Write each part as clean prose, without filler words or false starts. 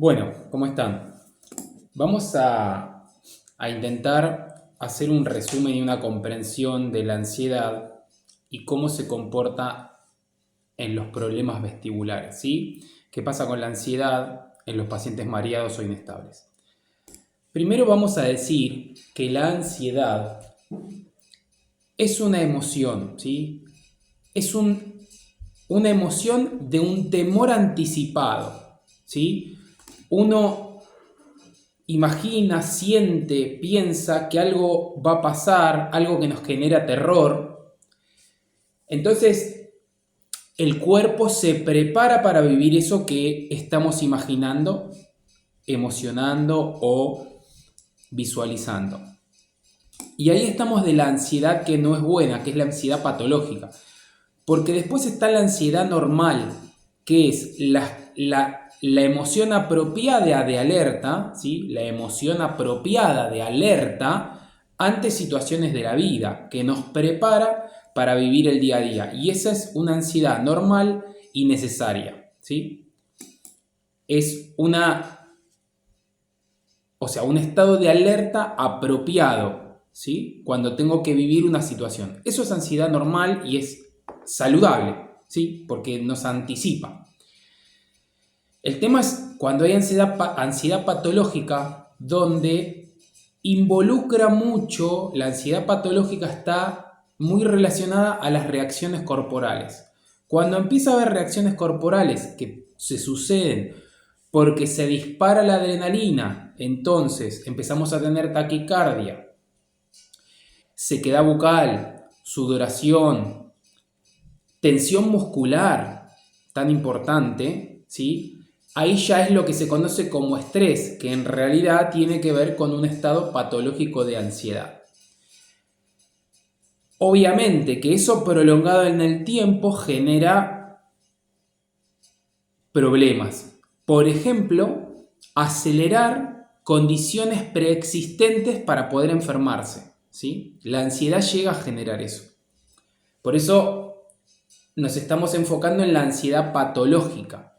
Bueno, ¿cómo están? Vamos a intentar hacer un resumen y una comprensión de la ansiedad y cómo se comporta en los problemas vestibulares, ¿sí? ¿Qué pasa con la ansiedad en los pacientes mareados o inestables? Primero vamos a decir que la ansiedad es una emoción, ¿sí? Es una emoción de un temor anticipado, ¿sí? Uno imagina, siente, piensa que algo va a pasar, algo que nos genera terror. Entonces, el cuerpo se prepara para vivir eso que estamos imaginando, emocionando o visualizando. Y ahí estamos de la ansiedad que no es buena, que es la ansiedad patológica. Porque después está la ansiedad normal, que es la emoción apropiada de alerta, ¿sí? La emoción apropiada de alerta ante situaciones de la vida, que nos prepara para vivir el día a día. Y esa es una ansiedad normal y necesaria, ¿sí? Es un estado de alerta apropiado, ¿sí? Cuando tengo que vivir una situación. Eso es ansiedad normal y es saludable, ¿sí? Porque nos anticipa. El tema es cuando hay ansiedad patológica, donde involucra mucho, la ansiedad patológica está muy relacionada a las reacciones corporales. Cuando empieza a haber reacciones corporales que se suceden porque se dispara la adrenalina, entonces empezamos a tener taquicardia, sequedad bucal, sudoración, tensión muscular, tan importante, ¿sí? Ahí ya es lo que se conoce como estrés, que en realidad tiene que ver con un estado patológico de ansiedad. Obviamente que eso prolongado en el tiempo genera problemas. Por ejemplo, acelerar condiciones preexistentes para poder enfermarse, ¿sí? La ansiedad llega a generar eso. Por eso nos estamos enfocando en la ansiedad patológica,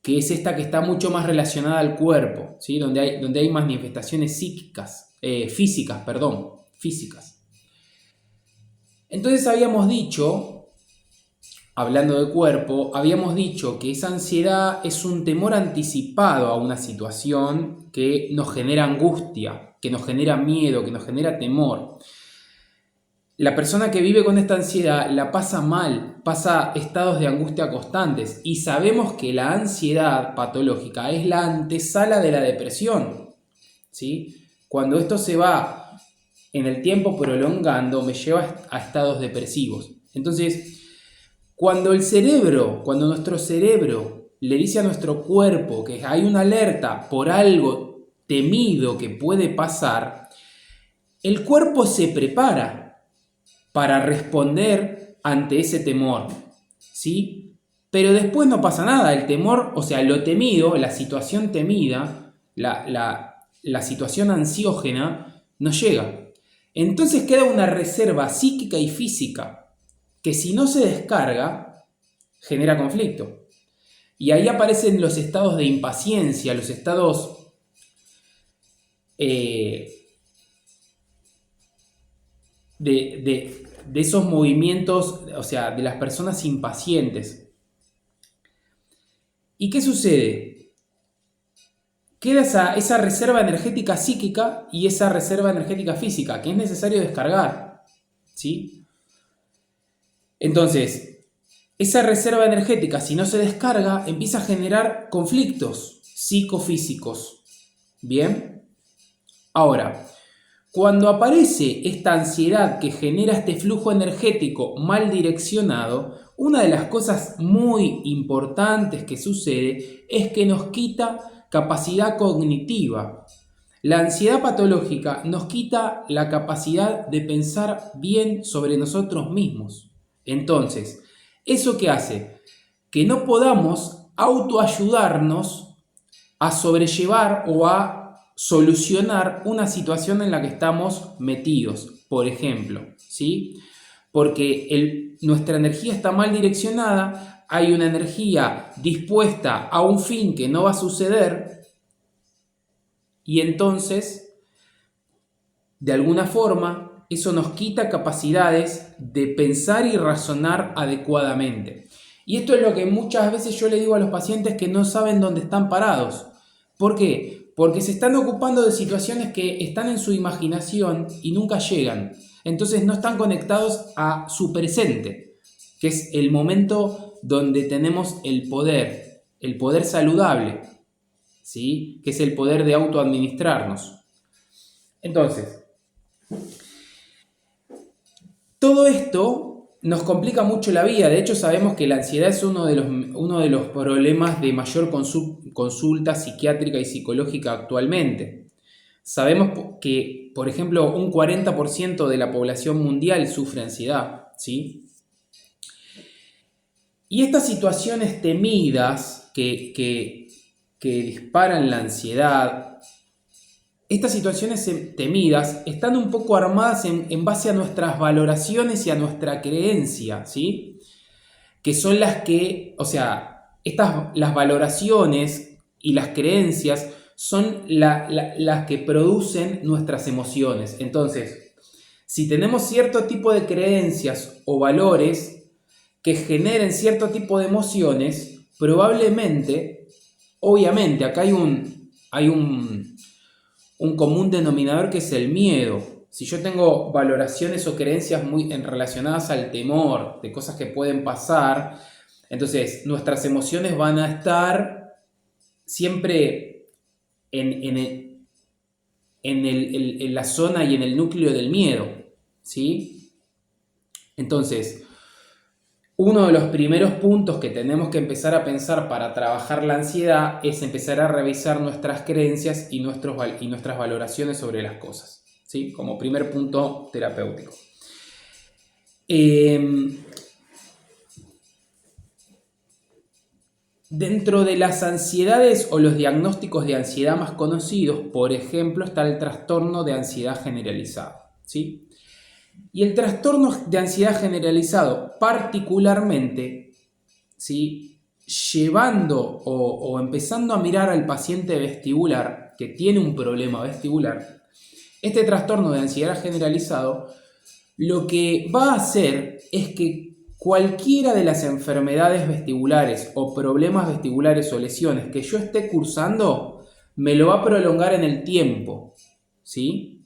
que es esta que está mucho más relacionada al cuerpo, ¿sí? Donde hay manifestaciones físicas. Entonces habíamos dicho, hablando de cuerpo, habíamos dicho que esa ansiedad es un temor anticipado a una situación que nos genera angustia, que nos genera miedo, que nos genera temor. La persona que vive con esta ansiedad la pasa mal, pasa estados de angustia constantes y sabemos que la ansiedad patológica es la antesala de la depresión, ¿sí? Cuando esto se va en el tiempo prolongando, me lleva a estados depresivos. Entonces, cuando nuestro cerebro le dice a nuestro cuerpo que hay una alerta por algo temido que puede pasar, el cuerpo se prepara para responder ante ese temor, ¿sí? Pero después no pasa nada, el temor, o sea, lo temido, la situación temida, la situación ansiógena, no llega. Entonces queda una reserva psíquica y física que si no se descarga, genera conflicto. Y ahí aparecen los estados de impaciencia, los estados de esos movimientos, o sea, de las personas impacientes. ¿Y qué sucede? Queda esa reserva energética psíquica y esa reserva energética física que es necesario descargar, ¿sí? Entonces, esa reserva energética, si no se descarga, empieza a generar conflictos psicofísicos. ¿Bien? Ahora, cuando aparece esta ansiedad que genera este flujo energético mal direccionado, una de las cosas muy importantes que sucede es que nos quita capacidad cognitiva. La ansiedad patológica nos quita la capacidad de pensar bien sobre nosotros mismos. Entonces, ¿eso qué hace? Que no podamos autoayudarnos a sobrellevar o a solucionar una situación en la que estamos metidos, por ejemplo, ¿sí? Porque nuestra energía está mal direccionada, hay una energía dispuesta a un fin que no va a suceder y entonces, de alguna forma, eso nos quita capacidades de pensar y razonar adecuadamente. Y esto es lo que muchas veces yo le digo a los pacientes que no saben dónde están parados. ¿Por qué? Porque se están ocupando de situaciones que están en su imaginación y nunca llegan. Entonces no están conectados a su presente, que es el momento donde tenemos el poder saludable, ¿sí? Que es el poder de autoadministrarnos. Entonces, todo esto nos complica mucho la vida. De hecho, sabemos que la ansiedad es uno de los problemas de mayor consulta psiquiátrica y psicológica actualmente. Sabemos que, por ejemplo, un 40% de la población mundial sufre ansiedad, ¿sí? Y estas situaciones temidas que disparan la ansiedad, estas situaciones temidas están un poco armadas en base a nuestras valoraciones y a nuestra creencia, ¿sí? Que son las que, o sea, las valoraciones y las creencias son las que producen nuestras emociones. Entonces, si tenemos cierto tipo de creencias o valores que generen cierto tipo de emociones, probablemente, obviamente, acá hay un común denominador que es el miedo. Si yo tengo valoraciones o creencias muy relacionadas al temor, de cosas que pueden pasar, entonces nuestras emociones van a estar siempre en la zona y en el núcleo del miedo, ¿sí? Entonces, uno de los primeros puntos que tenemos que empezar a pensar para trabajar la ansiedad es empezar a revisar nuestras creencias y nuestras valoraciones sobre las cosas, ¿sí? Como primer punto terapéutico. Dentro de las ansiedades o los diagnósticos de ansiedad más conocidos, por ejemplo, está el trastorno de ansiedad generalizado, ¿sí? Y el trastorno de ansiedad generalizado, particularmente, ¿sí? Llevando o empezando a mirar al paciente vestibular que tiene un problema vestibular, este trastorno de ansiedad generalizado lo que va a hacer es que cualquiera de las enfermedades vestibulares o problemas vestibulares o lesiones que yo esté cursando me lo va a prolongar en el tiempo, ¿sí?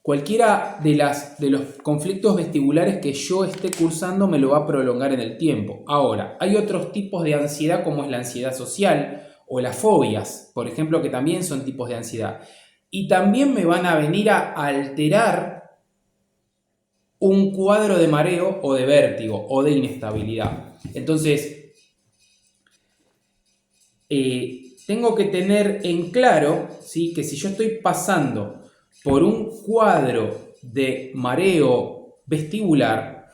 Cualquiera de los conflictos vestibulares que yo esté cursando me lo va a prolongar en el tiempo. Ahora, hay otros tipos de ansiedad como es la ansiedad social o las fobias, por ejemplo, que también son tipos de ansiedad. Y también me van a venir a alterar un cuadro de mareo o de vértigo o de inestabilidad. Entonces, tengo que tener en claro, ¿sí?, que si yo estoy pasando por un cuadro de mareo vestibular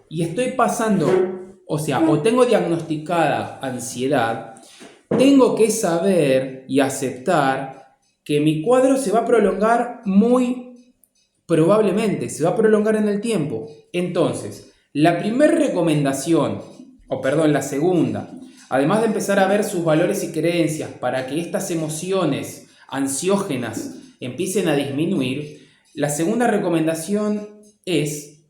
y estoy pasando, o sea, o tengo diagnosticada ansiedad, tengo que saber y aceptar que mi cuadro se va a prolongar muy probablemente, se va a prolongar en el tiempo. Entonces, la primera recomendación, la segunda, además de empezar a ver sus valores y creencias para que estas emociones ansiógenas empiecen a disminuir, la segunda recomendación es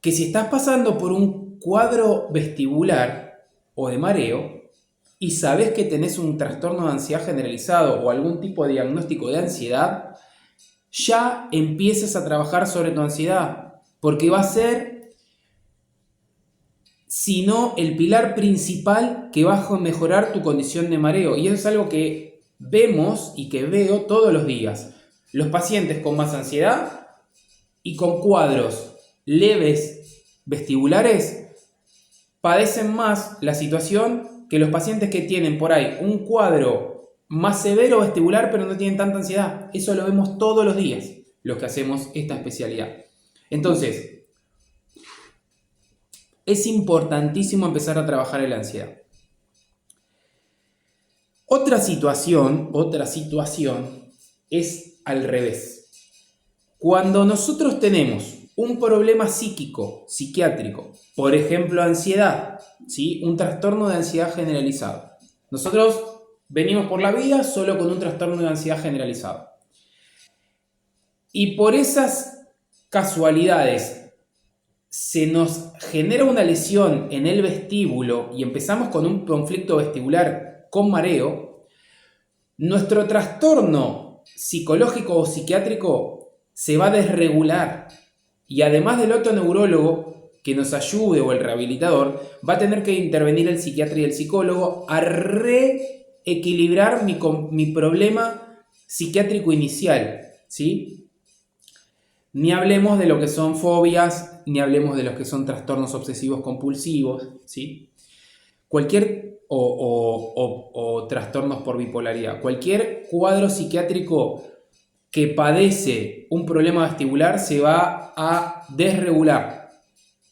que si estás pasando por un cuadro vestibular o de mareo y sabes que tenés un trastorno de ansiedad generalizado o algún tipo de diagnóstico de ansiedad, ya empieces a trabajar sobre tu ansiedad, porque va a ser, si no, el pilar principal que va a mejorar tu condición de mareo. Y eso es algo que vemos y que veo todos los días. Los pacientes con más ansiedad y con cuadros leves vestibulares padecen más la situación que los pacientes que tienen por ahí un cuadro más severo vestibular pero no tienen tanta ansiedad. Eso lo vemos todos los días, los que hacemos esta especialidad. Entonces, es importantísimo empezar a trabajar en la ansiedad. Otra situación es al revés. Cuando nosotros tenemos un problema psíquico, psiquiátrico, por ejemplo, ansiedad, ¿sí? Un trastorno de ansiedad generalizado. Nosotros venimos por la vida solo con un trastorno de ansiedad generalizado. Y por esas casualidades se nos genera una lesión en el vestíbulo y empezamos con un conflicto vestibular con mareo, nuestro trastorno psicológico o psiquiátrico se va a desregular. Y además del otro neurólogo que nos ayude o el rehabilitador, va a tener que intervenir el psiquiatra y el psicólogo a reequilibrar mi problema psiquiátrico inicial, ¿sí? Ni hablemos de lo que son fobias, ni hablemos de los que son trastornos obsesivos compulsivos, ¿sí? Cualquier o trastornos por bipolaridad. Cualquier cuadro psiquiátrico que padece un problema vestibular se va a desregular.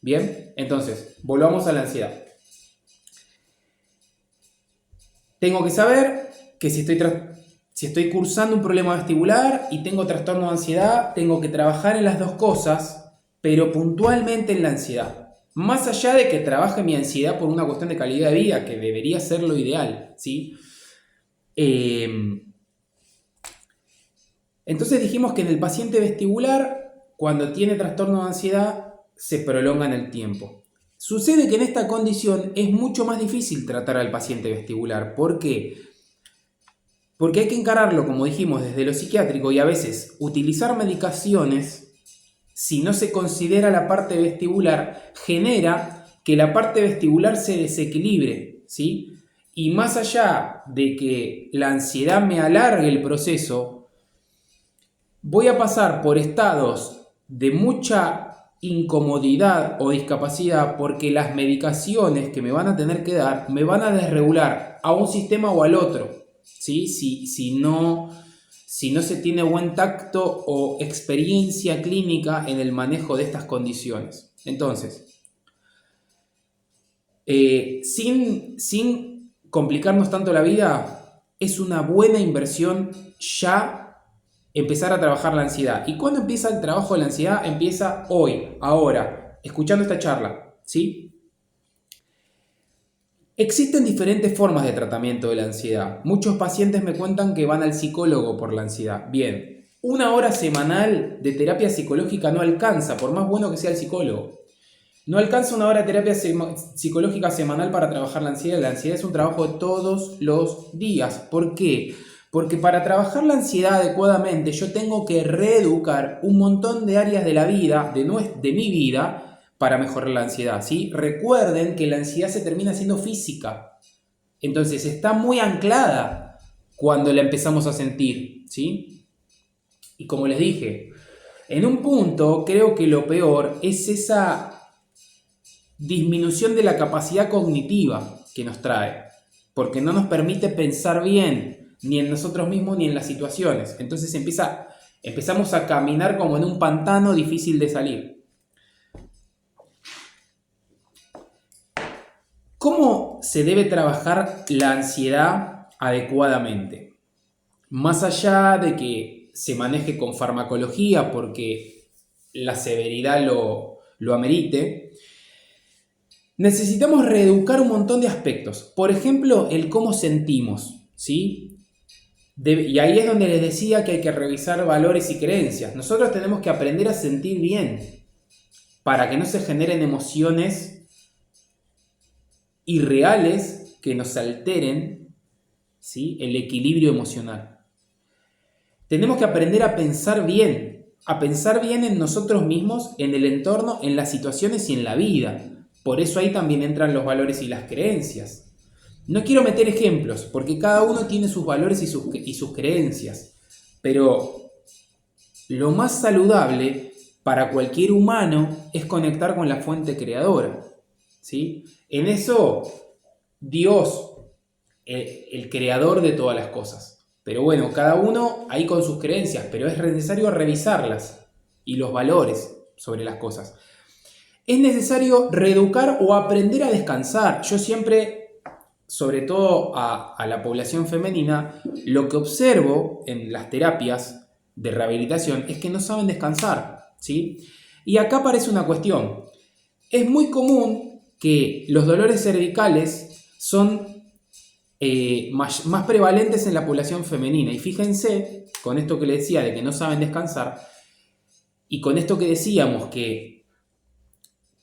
Bien, entonces, volvamos a la ansiedad. Tengo que saber que si estoy cursando un problema vestibular y tengo trastorno de ansiedad, tengo que trabajar en las dos cosas, pero puntualmente en la ansiedad. Más allá de que trabaje mi ansiedad por una cuestión de calidad de vida, que debería ser lo ideal, ¿sí? Entonces dijimos que en el paciente vestibular, cuando tiene trastorno de ansiedad, se prolonga en el tiempo. Sucede que en esta condición es mucho más difícil tratar al paciente vestibular. ¿Por qué? Porque hay que encararlo, como dijimos, desde lo psiquiátrico y a veces utilizar medicaciones, si no se considera la parte vestibular, genera que la parte vestibular se desequilibre, ¿sí? Y más allá de que la ansiedad me alargue el proceso, voy a pasar por estados de mucha incomodidad o discapacidad porque las medicaciones que me van a tener que dar me van a desregular a un sistema o al otro. ¿Sí? Si no se tiene buen tacto o experiencia clínica en el manejo de estas condiciones. Entonces, sin complicarnos tanto la vida, es una buena inversión ya empezar a trabajar la ansiedad. ¿Y cuándo empieza el trabajo de la ansiedad? Empieza hoy, ahora, escuchando esta charla, ¿sí? Existen diferentes formas de tratamiento de la ansiedad. Muchos pacientes me cuentan que van al psicólogo por la ansiedad. Bien, una hora semanal de terapia psicológica no alcanza, por más bueno que sea el psicólogo. No alcanza una hora de terapia psicológica semanal para trabajar la ansiedad. La ansiedad es un trabajo de todos los días. ¿Por qué? Porque para trabajar la ansiedad adecuadamente yo tengo que reeducar un montón de áreas de la vida, de mi vida, para mejorar la ansiedad, ¿sí? Recuerden que la ansiedad se termina siendo física. Entonces está muy anclada cuando la empezamos a sentir, ¿sí? Y como les dije, en un punto creo que lo peor es esa disminución de la capacidad cognitiva que nos trae, porque no nos permite pensar bien, ni en nosotros mismos ni en las situaciones. Entonces empezamos a caminar como en un pantano difícil de salir. ¿Cómo se debe trabajar la ansiedad adecuadamente? Más allá de que se maneje con farmacología porque la severidad lo amerite, necesitamos reeducar un montón de aspectos. Por ejemplo, el cómo sentimos, ¿sí? Y ahí es donde les decía que hay que revisar valores y creencias. Nosotros tenemos que aprender a sentir bien para que no se generen emociones irreales que nos alteren, ¿sí?, el equilibrio emocional. Tenemos que aprender a pensar bien en nosotros mismos, en el entorno, en las situaciones y en la vida. Por eso ahí también entran los valores y las creencias. No quiero meter ejemplos, porque cada uno tiene sus valores y sus creencias, pero lo más saludable para cualquier humano es conectar con la fuente creadora, ¿sí? En eso, Dios, el creador de todas las cosas. Pero bueno, cada uno ahí con sus creencias, pero es necesario revisarlas y los valores sobre las cosas. Es necesario reeducar o aprender a descansar. Yo siempre, sobre todo a la población femenina, lo que observo en las terapias de rehabilitación es que no saben descansar, ¿sí? Y acá aparece una cuestión. Es muy común que los dolores cervicales son más prevalentes en la población femenina. Y fíjense, con esto que les decía de que no saben descansar, y con esto que decíamos que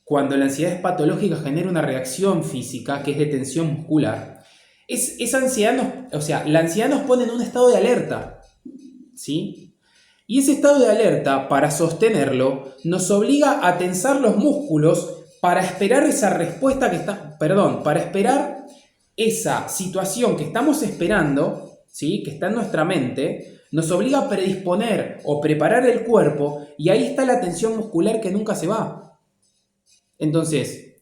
cuando la ansiedad es patológica genera una reacción física que es de tensión muscular, esa ansiedad la ansiedad nos pone en un estado de alerta, ¿sí? Y ese estado de alerta, para sostenerlo, nos obliga a tensar los músculos para esperar esa respuesta para esperar esa situación que estamos esperando, ¿sí? Que está en nuestra mente, nos obliga a predisponer o preparar el cuerpo y ahí está la tensión muscular que nunca se va. Entonces,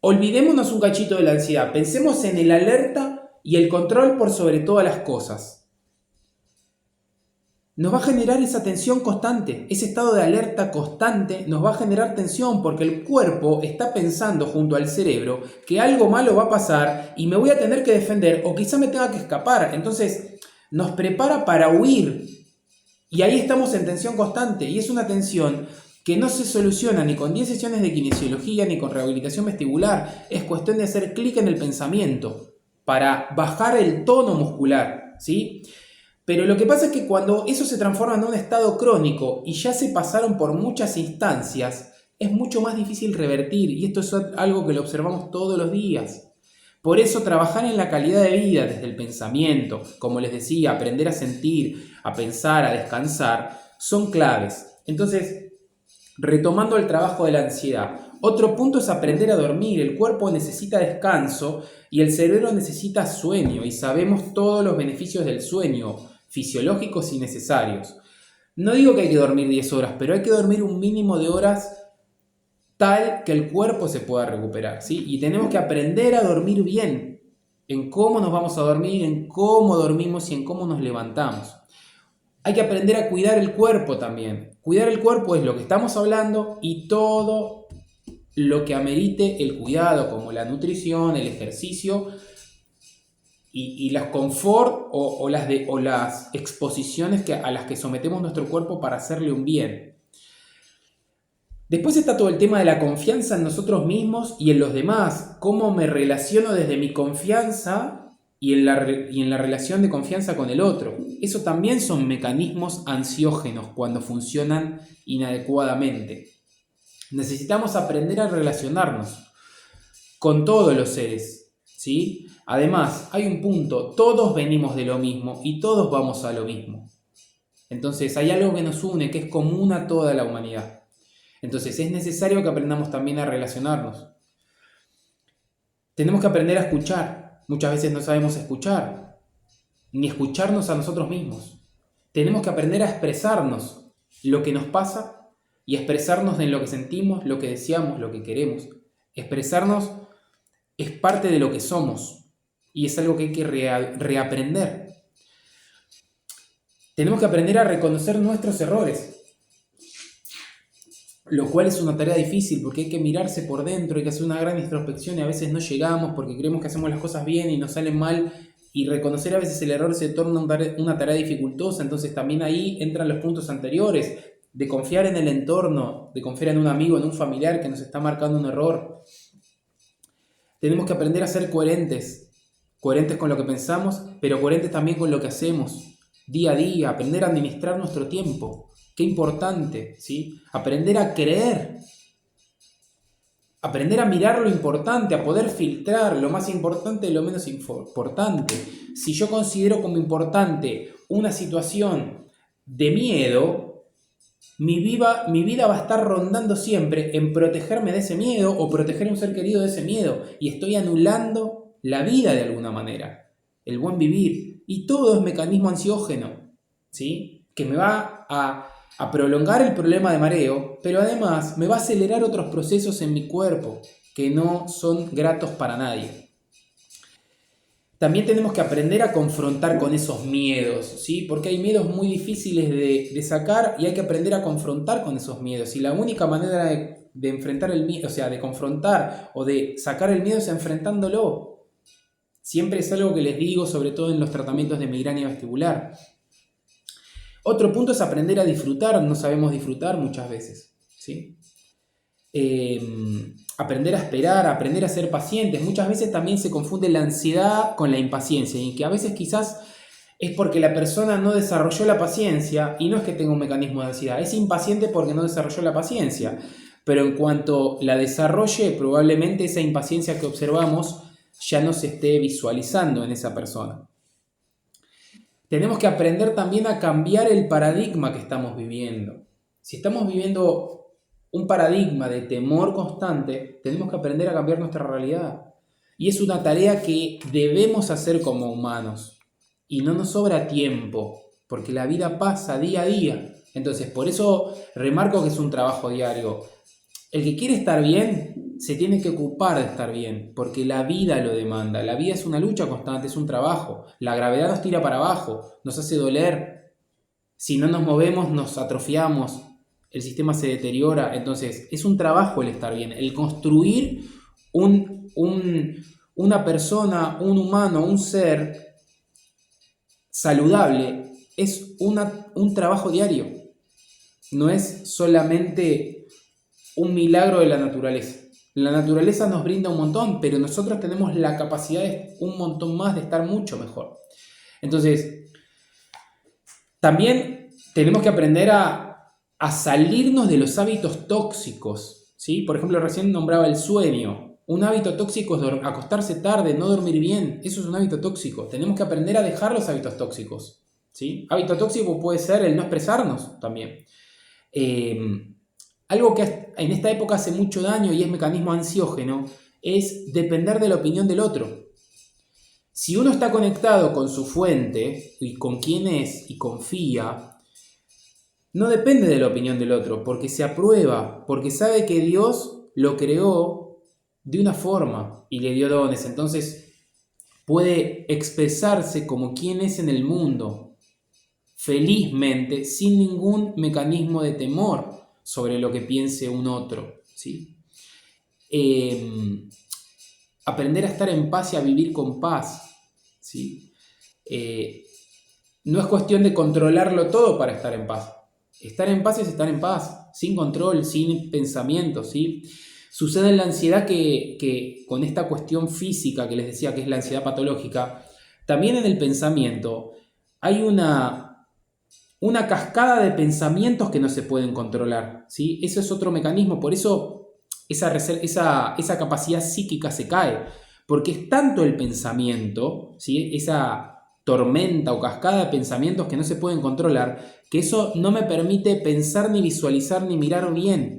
olvidémonos un cachito de la ansiedad, pensemos en el alerta y el control por sobre todas las cosas. Nos va a generar esa tensión constante, ese estado de alerta constante nos va a generar tensión porque el cuerpo está pensando junto al cerebro que algo malo va a pasar y me voy a tener que defender o quizá me tenga que escapar. Entonces nos prepara para huir y ahí estamos en tensión constante y es una tensión que no se soluciona ni con 10 sesiones de kinesiología ni con rehabilitación vestibular. Es cuestión de hacer clic en el pensamiento para bajar el tono muscular, ¿sí? Pero lo que pasa es que cuando eso se transforma en un estado crónico y ya se pasaron por muchas instancias, es mucho más difícil revertir y esto es algo que lo observamos todos los días. Por eso trabajar en la calidad de vida desde el pensamiento, como les decía, aprender a sentir, a pensar, a descansar, son claves. Entonces, retomando el trabajo de la ansiedad, otro punto es aprender a dormir. El cuerpo necesita descanso y el cerebro necesita sueño y sabemos todos los beneficios del sueño, fisiológicos y necesarios. No digo que hay que dormir 10 horas, pero hay que dormir un mínimo de horas tal que el cuerpo se pueda recuperar, ¿sí? Y tenemos que aprender a dormir bien, en cómo nos vamos a dormir, en cómo dormimos y en cómo nos levantamos. Hay que aprender a cuidar el cuerpo también. Cuidar el cuerpo es lo que estamos hablando y todo lo que amerite el cuidado, como la nutrición, el ejercicio y las confort o las exposiciones a las que sometemos nuestro cuerpo para hacerle un bien. Después está todo el tema de la confianza en nosotros mismos y en los demás. Cómo me relaciono desde mi confianza y en la relación de confianza con el otro. Eso también son mecanismos ansiógenos cuando funcionan inadecuadamente. Necesitamos aprender a relacionarnos con todos los seres, ¿sí? Además, hay un punto, todos venimos de lo mismo y todos vamos a lo mismo. Entonces, hay algo que nos une, que es común a toda la humanidad. Entonces, es necesario que aprendamos también a relacionarnos. Tenemos que aprender a escuchar. Muchas veces no sabemos escuchar, ni escucharnos a nosotros mismos. Tenemos que aprender a expresarnos lo que nos pasa y expresarnos en lo que sentimos, lo que deseamos, lo que queremos. Expresarnos es parte de lo que somos y es algo que hay que reaprender. Tenemos que aprender a reconocer nuestros errores, lo cual es una tarea difícil porque hay que mirarse por dentro, hay que hacer una gran introspección y a veces no llegamos porque creemos que hacemos las cosas bien y nos salen mal y reconocer a veces el error se torna una tarea dificultosa. Entonces también ahí entran los puntos anteriores de confiar en el entorno, de confiar en un amigo, en un familiar que nos está marcando un error. Tenemos que aprender a ser coherentes con lo que pensamos, pero coherentes también con lo que hacemos día a día, aprender a administrar nuestro tiempo. Qué importante, ¿sí? Aprender a creer, aprender a mirar lo importante, a poder filtrar lo más importante de lo menos importante. Si yo considero como importante una situación de miedo, mi vida va a estar rondando siempre en protegerme de ese miedo o proteger a un ser querido de ese miedo y estoy anulando la vida de alguna manera, el buen vivir. Y todo es mecanismo ansiógeno, ¿sí? Que me va a prolongar el problema de mareo, pero además me va a acelerar otros procesos en mi cuerpo que no son gratos para nadie. También tenemos que aprender a confrontar con esos miedos, ¿sí? Porque hay miedos muy difíciles de sacar y hay que aprender a confrontar con esos miedos. Y la única manera de enfrentar el miedo, o sea, de confrontar o de sacar el miedo es enfrentándolo. Siempre es algo que les digo, sobre todo en los tratamientos de migraña vestibular. Otro punto es aprender a disfrutar. No sabemos disfrutar muchas veces. ¿sí? Aprender a esperar, aprender a ser pacientes. Muchas veces también se confunde la ansiedad con la impaciencia y que a veces quizás es porque la persona no desarrolló la paciencia y no es que tenga un mecanismo de ansiedad, es impaciente porque no desarrolló la paciencia. Pero en cuanto la desarrolle, probablemente esa impaciencia que observamos ya no se esté visualizando en esa persona. Tenemos que aprender también a cambiar el paradigma que estamos viviendo. Si estamos viviendo un paradigma de temor constante, tenemos que aprender a cambiar nuestra realidad. Y es una tarea que debemos hacer como humanos. Y no nos sobra tiempo, porque la vida pasa día a día. Entonces, por eso remarco que es un trabajo diario. El que quiere estar bien, se tiene que ocupar de estar bien, porque la vida lo demanda. La vida es una lucha constante, es un trabajo. La gravedad nos tira para abajo, nos hace doler. Si no nos movemos, nos atrofiamos, el sistema se deteriora. Entonces, es un trabajo el estar bien, el construir una persona, un humano, un ser saludable, es un trabajo diario. No es solamente un milagro de la naturaleza. La naturaleza nos brinda un montón, pero nosotros tenemos la capacidad de un montón más de estar mucho mejor. Entonces, también tenemos que aprender a salirnos de los hábitos tóxicos, ¿sí? Por ejemplo, recién nombraba el sueño. Un hábito tóxico es acostarse tarde, no dormir bien. Eso es un hábito tóxico. Tenemos que aprender a dejar los hábitos tóxicos, ¿sí? Hábito tóxico puede ser el no expresarnos también. Algo que en esta época hace mucho daño y es mecanismo ansiógeno es depender de la opinión del otro. Si uno está conectado con su fuente y con quién es y confía, no depende de la opinión del otro, porque se aprueba, porque sabe que Dios lo creó de una forma y le dio dones. Entonces puede expresarse como quien es en el mundo, felizmente, sin ningún mecanismo de temor sobre lo que piense un otro, ¿sí? Aprender a estar en paz y a vivir con paz, ¿sí? No es cuestión de controlarlo todo para estar en paz. Estar en paz es estar en paz, sin control, sin pensamientos, ¿sí? Sucede en la ansiedad que con esta cuestión física que les decía que es la ansiedad patológica, también en el pensamiento hay una cascada de pensamientos que no se pueden controlar, ¿sí? Eso es otro mecanismo, por eso esa capacidad psíquica se cae, porque es tanto el pensamiento, ¿sí? Esa tormenta o cascada de pensamientos que no se pueden controlar, que eso no me permite pensar ni visualizar ni mirar bien,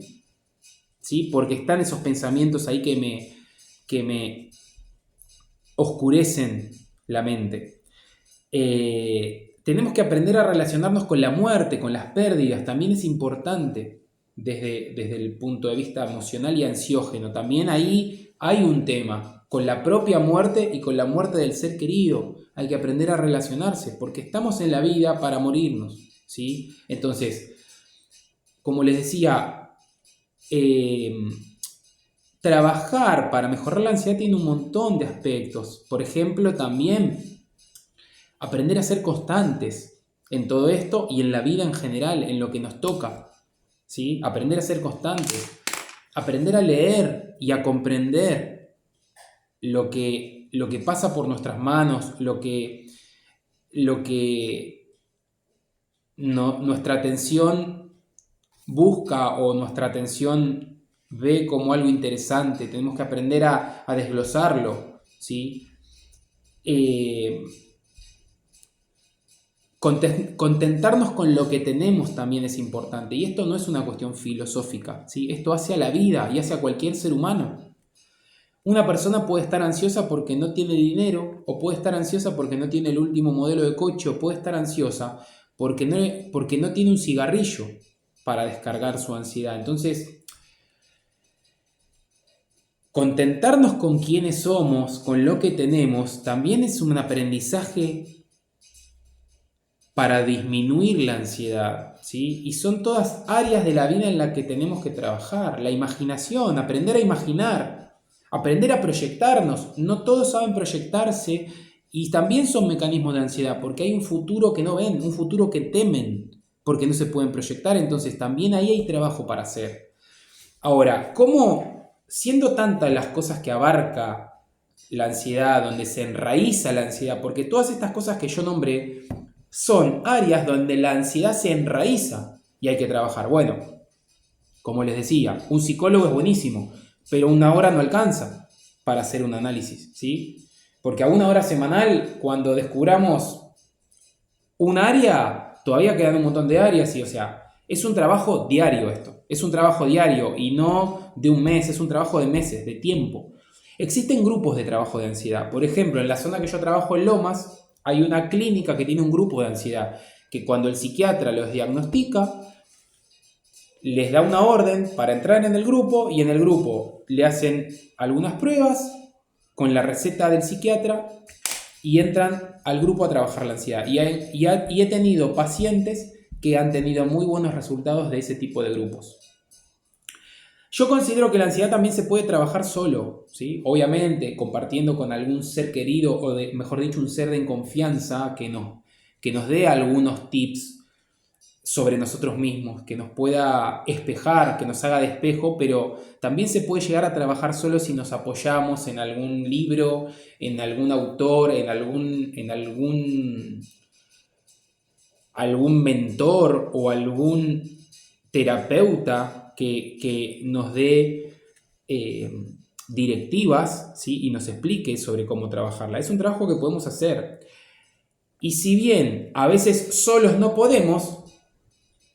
¿sí? Porque están esos pensamientos ahí que me oscurecen la mente. Tenemos que aprender a relacionarnos con la muerte, con las pérdidas, también es importante desde el punto de vista emocional y ansiógeno. También ahí hay un tema con la propia muerte y con la muerte del ser querido. Hay que aprender a relacionarse porque estamos en la vida para morirnos, ¿sí? Entonces, como les decía, trabajar para mejorar la ansiedad tiene un montón de aspectos. Por ejemplo, también aprender a ser constantes en todo esto y en la vida en general, en lo que nos toca, ¿sí? Aprender a ser constantes, aprender a leer y a comprender lo que pasa por nuestras manos, lo que nuestra atención busca o nuestra atención ve como algo interesante. Tenemos que aprender a desglosarlo, ¿sí? Contentarnos con lo que tenemos también es importante. Y esto no es una cuestión filosófica, ¿sí? Esto hace a la vida y hace a cualquier ser humano. Una persona puede estar ansiosa porque no tiene dinero, o puede estar ansiosa porque no tiene el último modelo de coche, o puede estar ansiosa porque no tiene un cigarrillo para descargar su ansiedad. Entonces, contentarnos con quienes somos, con lo que tenemos, también es un aprendizaje para disminuir la ansiedad, ¿sí? Y son todas áreas de la vida en las que tenemos que trabajar. La imaginación, aprender a imaginar, aprender a proyectarnos. No todos saben proyectarse y también son mecanismos de ansiedad porque hay un futuro que no ven, un futuro que temen porque no se pueden proyectar. Entonces también ahí hay trabajo para hacer. Ahora, ¿cómo, siendo tantas las cosas que abarca la ansiedad, donde se enraiza la ansiedad? Porque todas estas cosas que yo nombré son áreas donde la ansiedad se enraiza y hay que trabajar. Bueno, como les decía, un psicólogo es buenísimo, pero una hora no alcanza para hacer un análisis, ¿sí? Porque a una hora semanal, cuando descubramos un área, todavía quedan un montón de áreas y, o sea, es un trabajo diario esto. Es un trabajo diario y no de un mes, es un trabajo de meses, de tiempo. Existen grupos de trabajo de ansiedad. Por ejemplo, en la zona que yo trabajo en Lomas, hay una clínica que tiene un grupo de ansiedad, que cuando el psiquiatra los diagnostica, les da una orden para entrar en el grupo y en el grupo le hacen algunas pruebas con la receta del psiquiatra y entran al grupo a trabajar la ansiedad. Y he tenido pacientes que han tenido muy buenos resultados de ese tipo de grupos. Yo considero que la ansiedad también se puede trabajar solo, ¿sí? Obviamente compartiendo con algún ser querido o, mejor dicho, un ser de confianza que nos dé algunos tips sobre nosotros mismos, que nos pueda espejar, que nos haga de espejo, pero también se puede llegar a trabajar solo si nos apoyamos en algún libro, en algún autor, en algún mentor o algún terapeuta que nos dé directivas, ¿sí? Y nos explique sobre cómo trabajarla. Es un trabajo que podemos hacer. Y si bien a veces solos no podemos,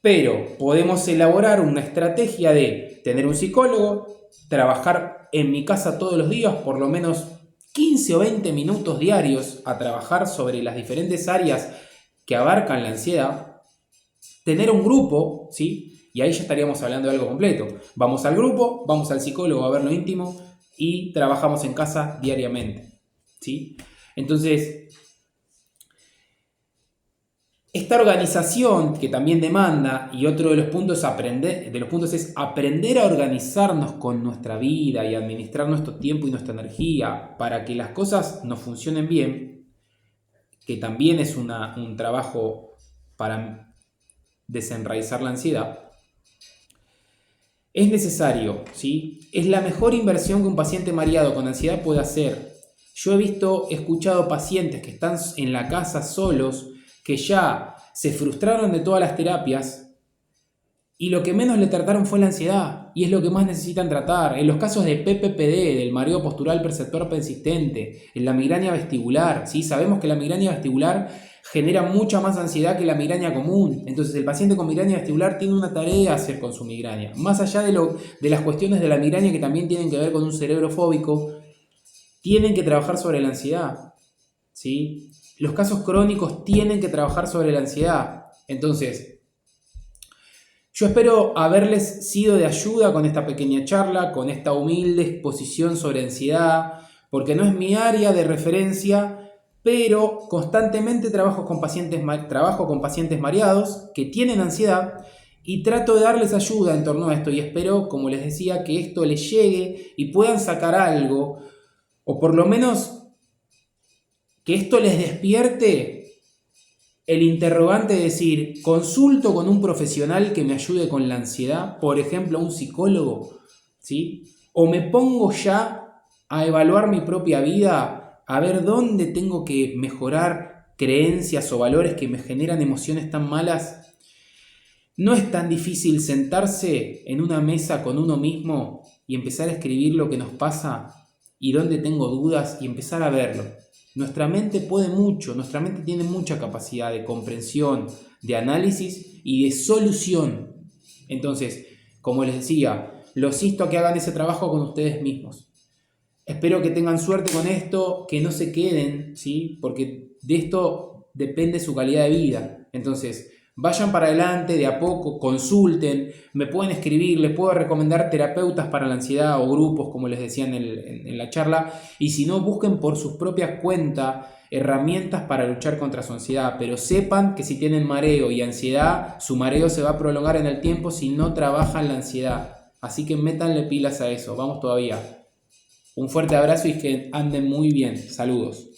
pero podemos elaborar una estrategia de tener un psicólogo, trabajar en mi casa todos los días, por lo menos 15 o 20 minutos diarios a trabajar sobre las diferentes áreas que abarcan la ansiedad, tener un grupo, ¿sí? Y ahí ya estaríamos hablando de algo completo. Vamos al grupo, vamos al psicólogo a ver lo íntimo y trabajamos en casa diariamente, ¿sí? Entonces, esta organización que también demanda, y otro de los puntos es aprender a organizarnos con nuestra vida y administrar nuestro tiempo y nuestra energía para que las cosas nos funcionen bien, que también es un trabajo para desenraizar la ansiedad, es necesario, ¿sí? Es la mejor inversión que un paciente mareado con ansiedad puede hacer. Yo he escuchado pacientes que están en la casa solos, que ya se frustraron de todas las terapias y lo que menos le trataron fue la ansiedad y es lo que más necesitan tratar. En los casos de PPPD, del mareo postural perceptor persistente, en la migraña vestibular, ¿sí? Sabemos que la migraña vestibular genera mucha más ansiedad que la migraña común. Entonces el paciente con migraña vestibular tiene una tarea a hacer con su migraña. Más allá de las cuestiones de la migraña que también tienen que ver con un cerebro fóbico, tienen que trabajar sobre la ansiedad, ¿sí? Los casos crónicos tienen que trabajar sobre la ansiedad. Entonces, yo espero haberles sido de ayuda con esta pequeña charla, con esta humilde exposición sobre ansiedad, porque no es mi área de referencia, pero constantemente trabajo con pacientes mareados que tienen ansiedad y trato de darles ayuda en torno a esto y espero, como les decía, que esto les llegue y puedan sacar algo, o por lo menos que esto les despierte el interrogante de decir, consulto con un profesional que me ayude con la ansiedad, por ejemplo, un psicólogo, ¿sí? O me pongo ya a evaluar mi propia vida, a ver dónde tengo que mejorar creencias o valores que me generan emociones tan malas. No es tan difícil sentarse en una mesa con uno mismo y empezar a escribir lo que nos pasa y dónde tengo dudas y empezar a verlo. Nuestra mente puede mucho, nuestra mente tiene mucha capacidad de comprensión, de análisis y de solución. Entonces, como les decía, los insto a que hagan ese trabajo con ustedes mismos. Espero que tengan suerte con esto, que no se queden, ¿sí? Porque de esto depende su calidad de vida. Entonces, vayan para adelante de a poco, consulten, me pueden escribir, les puedo recomendar terapeutas para la ansiedad o grupos, como les decía en la charla, y si no, busquen por sus propias cuentas herramientas para luchar contra su ansiedad, pero sepan que si tienen mareo y ansiedad, su mareo se va a prolongar en el tiempo si no trabajan la ansiedad. Así que métanle pilas a eso, vamos todavía. Un fuerte abrazo y que anden muy bien. Saludos.